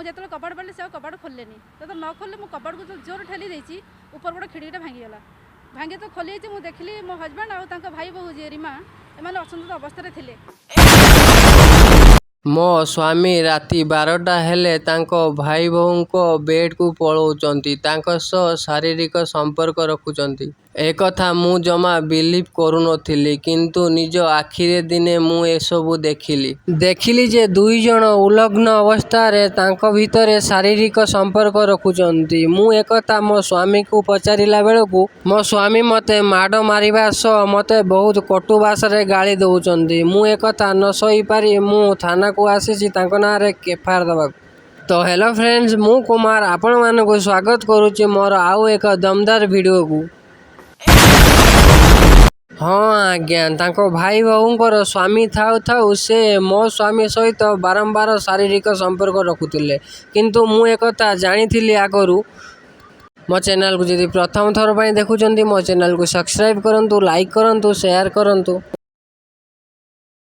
मुझे कबाड़ पड़े से कबाड़ खोलेनी तो न खोले मो कबाड़ को जोर ठेली देती ऊपर बड़ खिड़कीटा भांगीगला भांगी तो खोली मुझे देखली मो हजबैंड आउ भाई बहु जी रीमा एम असुरक्षित अवस्था थे। मो स्वामी राति 12टा हेले तांको भाई बहुंको बेड को पलाउचंती तांको सह शारीरिक संपर्क रखुचंती। एकथा मु जमा बिलीव करुनथिली किंतु निज आखिरे दिने मु एसबु देखिली जे दुई जन उलग्न अवस्था रे तांको भितरे शारीरिक संपर्क रखुचंती। मु एकथा मो स्वामी को पचारिला बेलकु मो स्वामी मते माड़ मारिबा सह मते बहुत कटु भाषा गाली दउचंती। मु एकथा न सही पारी मु थाना को आसी तांको नारे केफार दबाक। तो हेलो फ्रेंड्स, मु कुमार आपण मानकु स्वागत करुच्ची मोर आउ एक दमदार वीडियो को। हाँ आज्ञा, तांको भाई बहुंकर स्वामी थाउ थाउ से मो स्वामी सहित बारंबार शारीरिक संपर्क रखुतिले किंतु मु एकथा जानिथिली आगरू। मो चैनल को जदि प्रथम थर पई देखुचंती मो चैनल को सब्सक्राइब करंतु, लाइक करंतु, शेयर करंतु।